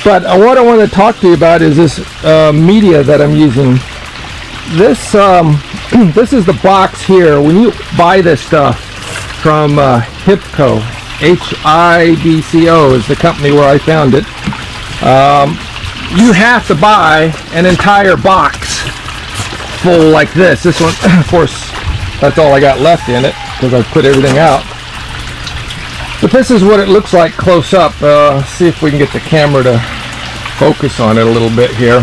But what I want to talk to you about is this media that I'm using. This this is the box here. When you buy this stuff from Hibco, Hibco is the company where I found it. You have to buy an entire box full like this. This one, of course, that's all I got left in it because I put everything out. But this is what it looks like close up. See if we can get the camera to focus on it a little bit here.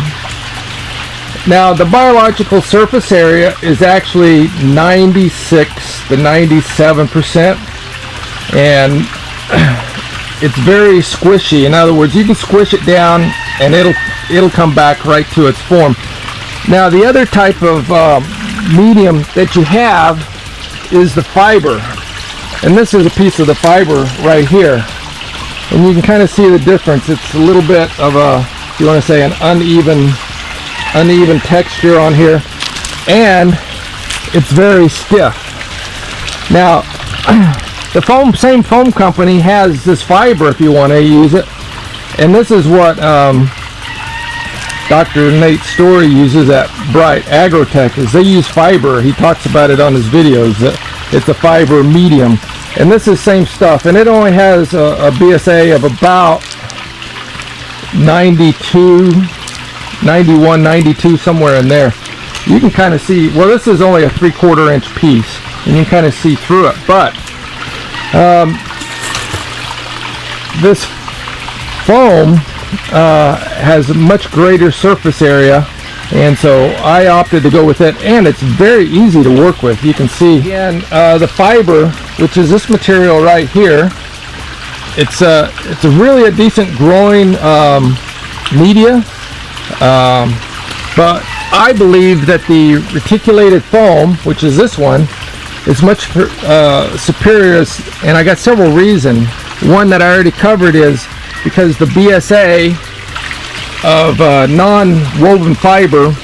Now, the biological surface area is actually 96 to 97%, and it's very squishy. In other words, you can squish it down and it'll come back right to its form. Now, the other type of medium that you have is the fiber, and this is a piece of the fiber right here, and you can kind of see the difference. It's a little bit of a, if you want to say, an uneven texture on here, and it's very stiff. Now, the same foam company has this fiber if you want to use it, and this is what Dr. Nate Story uses at Bright Agrotech. Is they use fiber. He talks about it on his videos, that it's a fiber medium, and this is same stuff, and it only has a BSA of about 92, 91, 92, somewhere in there. You can kind of see, well, this is only a 3/4 inch piece, and you can kind of see through it, but this foam has a much greater surface area, and so I opted to go with it, and it's very easy to work with. You can see again the fiber, which is this material right here. It's a really a decent growing media, but I believe that the reticulated foam, which is this one, is much superior, and I got several reasons. One that I already covered is because the BSA of non-woven fiber,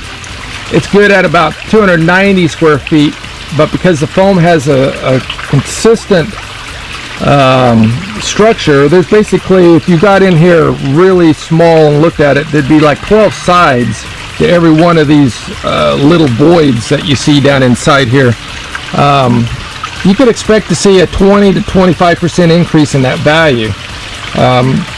it's good at about 290 square feet, but because the foam has a consistent structure, there's basically, if you got in here really small and looked at it, there'd be like 12 sides to every one of these little voids that you see down inside here. You could expect to see a 20 to 25% increase in that value.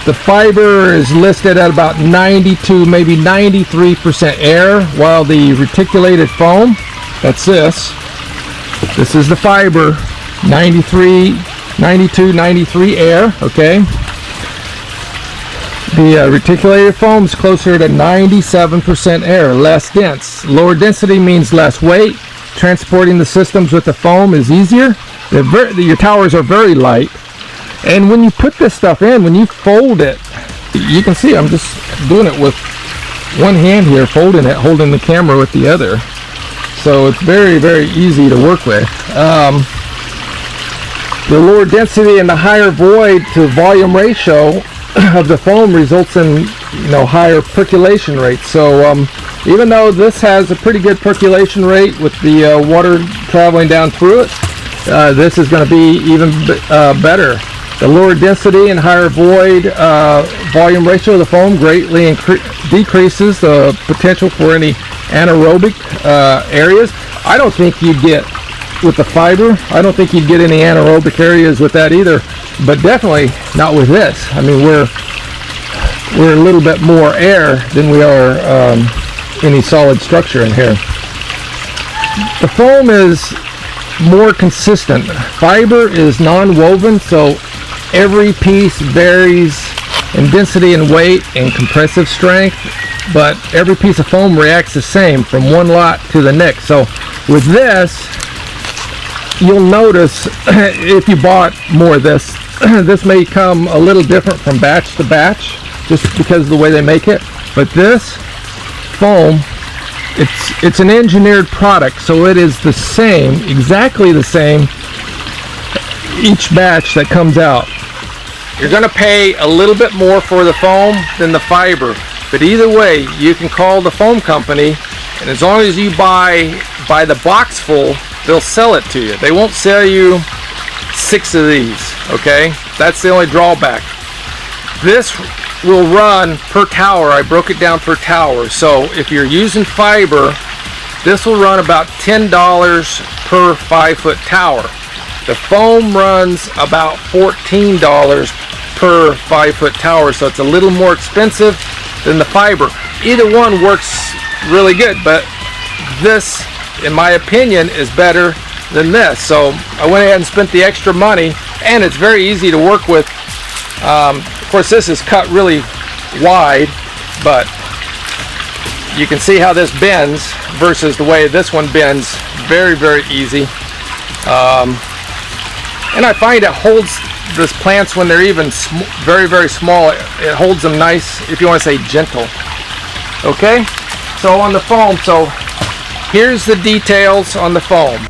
The fiber is listed at about 92, maybe 93% air, while the reticulated foam, that's this is the fiber, 93, 92, 93 air, okay? The reticulated foam is closer to 97% air, less dense. Lower density means less weight. Transporting the systems with the foam is easier. Your towers are very light. And when you put this stuff in, when you fold it, you can see I'm just doing it with one hand here, folding it, holding the camera with the other. So it's very, very easy to work with. The lower density and the higher void to volume ratio of the foam results in, higher percolation rate. So even though this has a pretty good percolation rate with the water traveling down through it, this is going to be even better. The lower density and higher void volume ratio of the foam greatly decreases the potential for any anaerobic areas. I don't think you'd get, with the fiber, I don't think you'd get any anaerobic areas with that either, but definitely not with this. I mean, we're a little bit more air than we are any solid structure in here. The foam is more consistent. Fiber is non-woven, so every piece varies in density and weight and compressive strength, but every piece of foam reacts the same from one lot to the next. So with this, you'll notice if you bought more of this, this may come a little different from batch to batch just because of the way they make it, but this foam, it's an engineered product, so it is the same, exactly the same, each batch that comes out. You're going to pay a little bit more for the foam than the fiber, but either way, you can call the foam company, and as long as you buy the box full, they'll sell it to you. They won't sell you 6 of these, okay? That's the only drawback. This will run per tower. I broke it down per tower. So if you're using fiber, this will run about $10 per 5-foot tower. The foam runs about $14 per 5-foot tower, so it's a little more expensive than the fiber. Either one works really good, but this, in my opinion, is better than this. So I went ahead and spent the extra money, and it's very easy to work with. Of course, this is cut really wide, but you can see how this bends versus the way this one bends. Very, very easy. And I find it holds these plants when they're even very, very small. It holds them nice, if you want to say gentle. Okay, so on the foam, so here's the details on the foam.